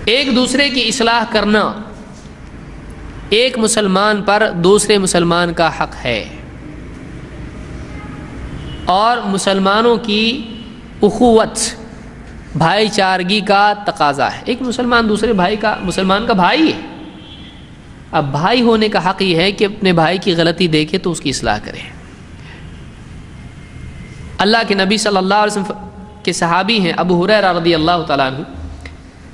ایک دوسرے کی اصلاح کرنا ایک مسلمان پر دوسرے مسلمان کا حق ہے، اور مسلمانوں کی اخوت بھائی چارگی کا تقاضا ہے۔ ایک مسلمان دوسرے مسلمان کا بھائی ہے، اب بھائی ہونے کا حق یہ ہے کہ اپنے بھائی کی غلطی دیکھے تو اس کی اصلاح کرے۔ اللہ کے نبی صلی اللہ علیہ وسلم کے صحابی ہیں ابو ہریرہ رضی اللہ تعالیٰ عنہ،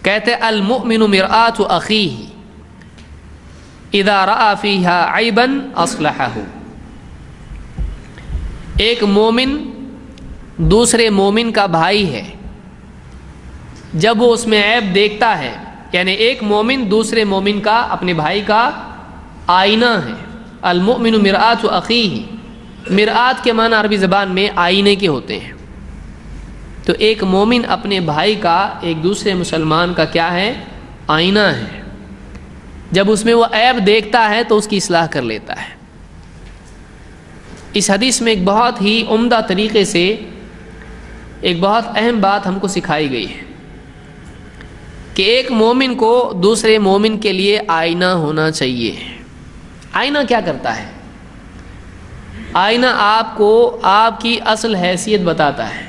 کہتے المؤمن مرآۃ اخیہ اذا رأى فیہا عیبا اصلحہ۔ ایک مومن دوسرے مومن کا بھائی ہے جب وہ اس میں عیب دیکھتا ہے، یعنی ایک مومن دوسرے مومن کا، اپنے بھائی کا آئینہ ہے۔ المؤمن مرآۃ اخیہ، مرآت کے معنی عربی زبان میں آئینے کے ہوتے ہیں، تو ایک مومن اپنے بھائی کا ایک دوسرے مسلمان کا کیا ہے؟ آئینہ ہے۔ جب اس میں وہ عیب دیکھتا ہے تو اس کی اصلاح کر لیتا ہے۔ اس حدیث میں ایک بہت ہی عمدہ طریقے سے ایک بہت اہم بات ہم کو سکھائی گئی ہے کہ ایک مومن کو دوسرے مومن کے لیے آئینہ ہونا چاہیے۔ آئینہ کیا کرتا ہے؟ آئینہ آپ کو آپ کی اصل حیثیت بتاتا ہے۔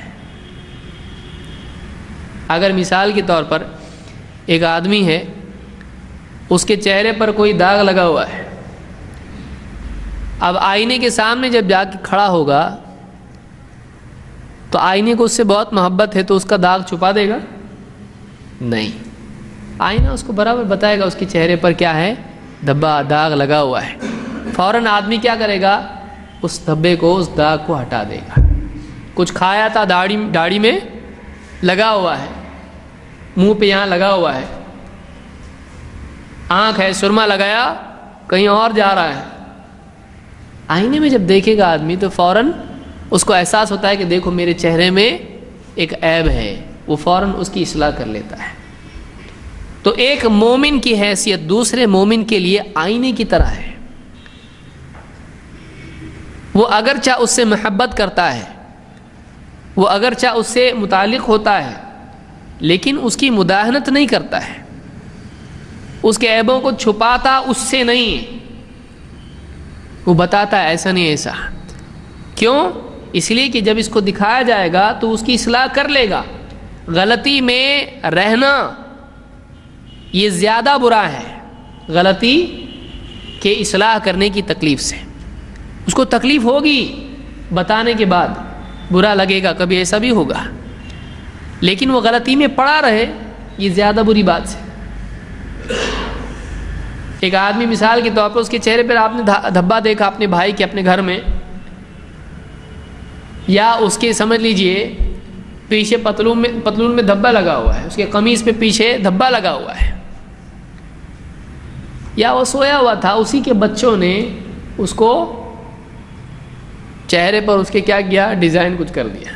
اگر مثال کے طور پر ایک آدمی ہے، اس کے چہرے پر کوئی داغ لگا ہوا ہے، اب آئینے کے سامنے جب جا کے کھڑا ہوگا تو آئینے کو اس سے بہت محبت ہے تو اس کا داغ چھپا دے گا؟ نہیں، آئینہ اس کو برابر بتائے گا اس کے چہرے پر کیا ہے، دھبا داغ لگا ہوا ہے۔ فوراً آدمی کیا کرے گا؟ اس دھبے کو، اس داغ کو ہٹا دے گا۔ کچھ کھایا تھا، داڑھی میں لگا ہوا ہے، منہ پہ یہاں لگا ہوا ہے، آنکھ ہے، سرما لگایا، کہیں اور جا رہا ہے۔ آئینے میں جب دیکھے گا آدمی تو فوراً اس کو احساس ہوتا ہے کہ دیکھو میرے چہرے میں ایک عیب ہے، وہ فوراً اس کی اصلاح کر لیتا ہے۔ تو ایک مومن کی حیثیت دوسرے مومن کے لیے آئینے کی طرح ہے۔ وہ اگرچہ اس سے محبت کرتا ہے، وہ اگرچہ اس سے متعلق ہوتا ہے، لیکن اس کی مداہنت نہیں کرتا ہے، اس کے عیبوں کو چھپاتا اس سے نہیں، وہ بتاتا ہے ایسا نہیں ایسا۔ کیوں؟ اس لیے کہ جب اس کو دکھایا جائے گا تو اس کی اصلاح کر لے گا۔ غلطی میں رہنا یہ زیادہ برا ہے غلطی کے اصلاح کرنے کی تکلیف سے۔ اس کو تکلیف ہوگی بتانے کے بعد، برا لگے گا، کبھی ایسا بھی ہوگا، لیکن وہ غلطی میں پڑا رہے، یہ زیادہ بری بات ہے۔ ایک آدمی مثال کے طور پر اس کے چہرے پر آپ نے دھبا دیکھا اپنے بھائی کے اپنے گھر میں، یا اس کے سمجھ لیجئے پیچھے پتلون میں دھبا لگا ہوا ہے، اس کے قمیص پہ پیچھے دھبا لگا ہوا ہے، یا وہ سویا ہوا تھا، اسی کے بچوں نے اس کو چہرے پر اس کے کیا کیا، ڈیزائن کچھ کر دیا۔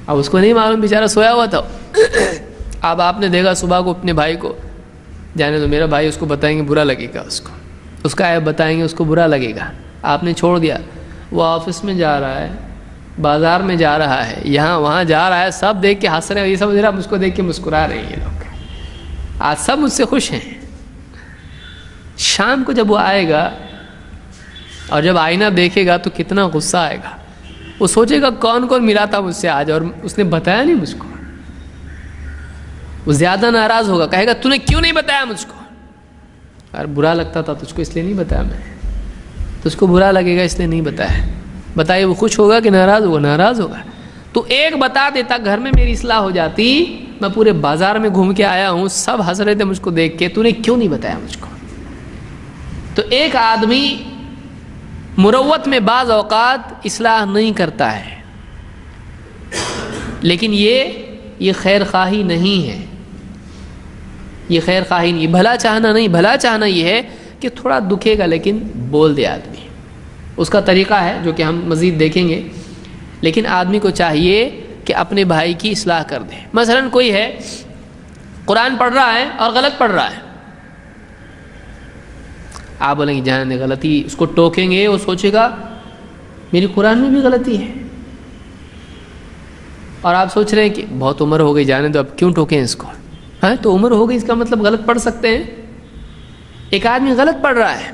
اب اس کو نہیں معلوم، بیچارہ سویا ہوا تھا۔ اب آپ نے دیکھا صبح کو اپنے بھائی کو، جانے تو میرا بھائی، اس کو بتائیں گے برا لگے گا، اس کا عیب بتائیں گے، اس کو برا لگے گا۔ آپ نے چھوڑ دیا، وہ آفس میں جا رہا ہے، بازار میں جا رہا ہے، یہاں وہاں جا رہا ہے، سب دیکھ کے ہنس رہے ہیں، یہ سمجھ رہا مجھ کو دیکھ کے مسکرا رہے ہیں یہ لوگ، آج سب مجھ سے خوش ہیں۔ شام کو جب وہ آئے گا اور جب آئینہ دیکھے گا تو کتنا غصہ آئے گا، وہ سوچے گا کون کون ملا تھا مجھ سے آج اور اس نے بتایا نہیں مجھ کو۔ وہ زیادہ ناراض ہوگا، کہے گا تو نے کیوں نہیں بتایا مجھ کو؟ اور برا لگتا تھا تجھ کو اس لیے نہیں بتایا میں، تجھ کو برا لگے گا اس لیے نہیں بتایا۔ بتائیے وہ خوش ہوگا کہ ناراض ہوگا؟ ناراض ہوگا۔ تو ایک بتا دیتا، گھر میں میری اصلاح ہو جاتی، میں پورے بازار میں گھوم کے آیا ہوں، سب ہنس رہے تھے مجھ کو دیکھ کے، تو نے کیوں نہیں بتایا مجھ کو؟ تو ایک آدمی مروت میں بعض اوقات اصلاح نہیں کرتا ہے، لیکن یہ خیر خواہی نہیں ہے، یہ خیر خواہی نہیں، بھلا چاہنا نہیں، بھلا چاہنا یہ ہے کہ تھوڑا دکھے گا لیکن بول دے آدمی، اس کا طریقہ ہے جو کہ ہم مزید دیکھیں گے۔ لیکن آدمی کو چاہیے کہ اپنے بھائی کی اصلاح کر دے۔ مثلا کوئی ہے قرآن پڑھ رہا ہے اور غلط پڑھ رہا ہے، آپ بولیں گے جہاں غلطی، اس کو ٹوکیں گے، وہ سوچے گا میری قرآن میں بھی غلطی ہے، اور آپ سوچ رہے ہیں کہ بہت عمر ہو گئی جانے تو اب کیوں ٹوکیں اس کو، ہاں تو عمر ہو گئی اس کا مطلب غلط پڑھ سکتے ہیں؟ ایک آدمی غلط پڑھ رہا ہے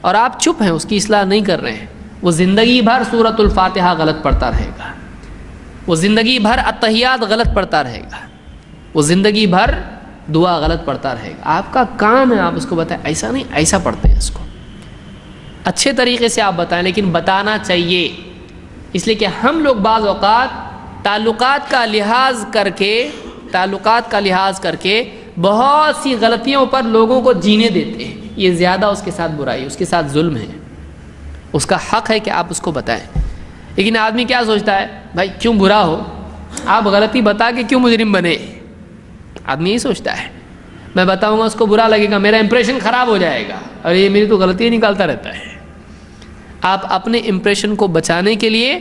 اور آپ چپ ہیں، اس کی اصلاح نہیں کر رہے ہیں، وہ زندگی بھر سورۃ الفاتحہ غلط پڑھتا رہے گا، وہ زندگی بھر اتحیات غلط پڑھتا رہے گا، وہ زندگی بھر دعا غلط پڑھتا رہے گا۔ آپ کا کام ہے آپ اس کو بتائیں ایسا نہیں، ایسا پڑھتے ہیں اس کو، اچھے طریقے سے آپ بتائیں، لیکن بتانا چاہیے، اس لیے کہ ہم لوگ بعض اوقات تعلقات کا لحاظ کر کے بہت سی غلطیوں پر لوگوں کو جینے دیتے ہیں، یہ زیادہ اس کے ساتھ برائی، اس کے ساتھ ظلم ہے، اس کا حق ہے کہ آپ اس کو بتائیں۔ لیکن آدمی کیا سوچتا ہے، بھائی کیوں برا ہو، آپ غلطی بتا کے کیوں مجرم بنے، آدمی یہی سوچتا ہے، میں بتاؤں گا اس کو برا لگے گا، میرا امپریشن خراب ہو جائے گا، اور یہ میری تو غلطی نکالتا رہتا ہے۔ آپ اپنے امپریشن کو بچانے کے لیے،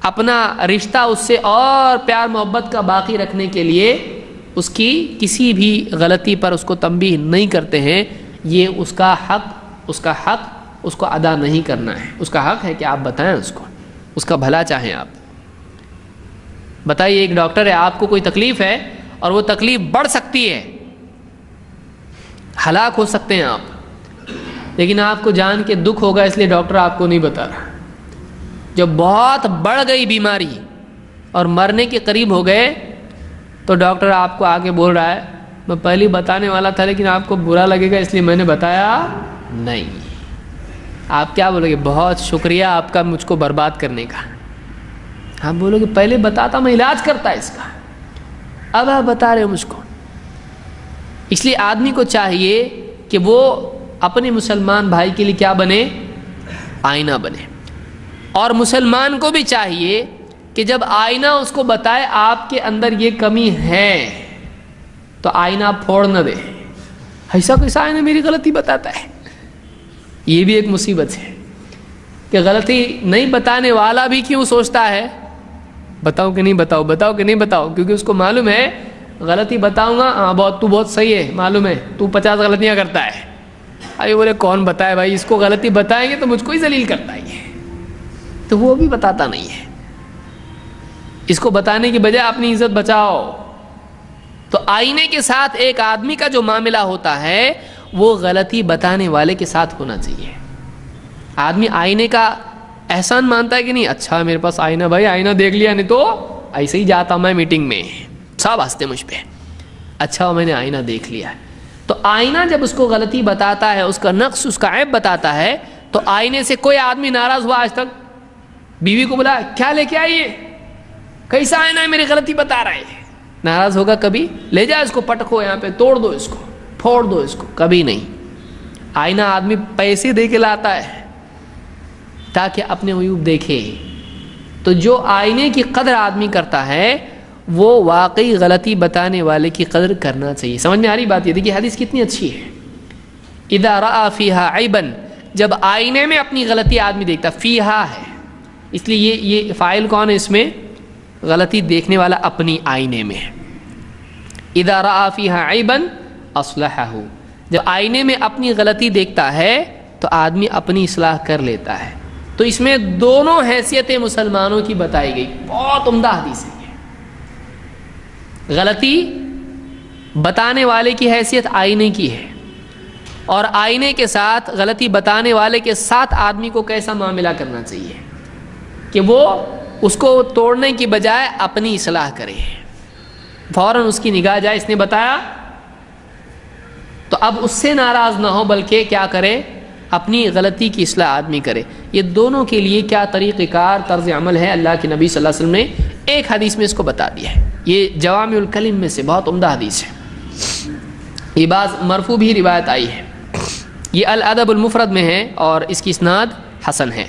اپنا رشتہ اس سے اور پیار محبت کا باقی رکھنے کے لیے اس کی کسی بھی غلطی پر اس کو تنبیہ نہیں کرتے ہیں، یہ اس کا حق اس کو ادا نہیں کرنا ہے، اس کا حق ہے کہ آپ بتائیں اس کو، اس کا بھلا چاہیں۔ آپ بتائیے، ایک ڈاکٹر ہے، آپ کو کوئی تکلیف ہے اور وہ تکلیف بڑھ سکتی ہے، ہلاک ہو سکتے ہیں آپ، لیکن آپ کو جان کے دکھ ہوگا، اس لیے ڈاکٹر آپ کو نہیں بتا رہا۔ جب بہت بڑھ گئی بیماری اور مرنے کے قریب ہو گئے تو ڈاکٹر آپ کو آگے بول رہا ہے، میں پہلے بتانے والا تھا لیکن آپ کو برا لگے گا اس لیے میں نے بتایا نہیں۔ آپ کیا بولو گے، بہت شکریہ آپ کا مجھ کو برباد کرنے کا۔ آپ بولو گے پہلے بتاتا میں علاج کرتا اس کا، اب آپ بتا رہے ہو مجھ کو۔ اس لیے آدمی کو چاہیے کہ وہ اپنے مسلمان بھائی کے لیے کیا بنے، آئینہ بنے، اور مسلمان کو بھی چاہیے کہ جب آئینہ اس کو بتائے آپ کے اندر یہ کمی ہے تو آئینہ پھوڑ نہ دے، ایسا کیسا آئینہ میری غلطی بتاتا ہے۔ یہ بھی ایک مصیبت ہے کہ غلطی نہیں بتانے والا بھی کیوں سوچتا ہے بتاؤ کہ نہیں بتاؤ، بتاؤ کہ نہیں بتاؤ، کیونکہ اس کو معلوم ہے غلطی بتاؤں گا، ہاں تو بہت صحیح ہے، معلوم ہے تو 50 غلطیاں کرتا ہے، ارے بولے کون بتائے بھائی، اس کو غلطی بتائیں گے تو مجھ کو ہی ذلیل کرتا ہے یہ، تو وہ بھی بتاتا نہیں ہے۔ اس کو بتانے کی بجائے اپنی عزت بچاؤ۔ تو آئینے کے ساتھ ایک آدمی کا جو معاملہ ہوتا ہے وہ غلطی بتانے والے کے ساتھ ہونا چاہیے۔ آدمی آئینے کا احسان مانتا ہے کہ نہیں، اچھا میرے پاس آئینہ، بھائی آئینہ دیکھ لیا، نہیں تو ایسے ہی جاتا میں میٹنگ میں، سب ہنستے مجھ پہ، اچھا میں نے آئینہ دیکھ لیا۔ تو آئینہ جب اس کو غلطی بتاتا ہے، اس کا نقص، اس کا عیب بتاتا ہے، تو آئینے سے کوئی آدمی ناراض ہوا آج تک؟ بیوی کو بولا کیا لے کے آئیے، کیسا آئینہ ہے میری غلطی بتا رہا ہے، ناراض ہوگا کبھی؟ لے جا اس کو، پٹکو یہاں پہ، توڑ دو اس کو، پھوڑ دو اس کو، کبھی نہیں۔ آئینہ آدمی پیسے دے کے لاتا ہے تاکہ اپنے عیوب دیکھے۔ تو جو آئینے کی قدر آدمی کرتا ہے وہ واقعی غلطی بتانے والے کی قدر کرنا چاہیے۔ سمجھ میں آ رہی بات؟ یہ دیکھیے حدیث کتنی اچھی ہے، اذا رأى فيها عیبا، جب آئینے میں اپنی غلطی آدمی دیکھتا، فیہا ہے اس لیے یہ فاعل کون ہے اس میں، غلطی دیکھنے والا اپنی آئینے میں، اذا رأى فيها عیبا اصلحہ، جب آئینے میں اپنی غلطی دیکھتا ہے تو آدمی اپنی اصلاح کر لیتا ہے۔ تو اس میں دونوں حیثیتیں مسلمانوں کی بتائی گئی، بہت عمدہ حدیث ہے یہ۔ غلطی بتانے والے کی حیثیت آئینے کی ہے، اور آئینے کے ساتھ، غلطی بتانے والے کے ساتھ آدمی کو کیسا معاملہ کرنا چاہیے کہ وہ اس کو توڑنے کی بجائے اپنی اصلاح کرے، فوراً اس کی نگاہ جائے اس نے بتایا تو اب اس سے ناراض نہ ہو، بلکہ کیا کرے، اپنی غلطی کی اصلاح آدمی کرے۔ یہ دونوں کے لیے کیا طریقہ کار، طرز عمل ہے، اللہ کے نبی صلی اللہ علیہ وسلم نے ایک حدیث میں اس کو بتا دیا ہے۔ یہ جوامع الکلم میں سے بہت عمدہ حدیث ہے، یہ بعض مرفوع بھی روایت آئی ہے، یہ الادب المفرد میں ہے اور اس کی اسناد حسن ہے۔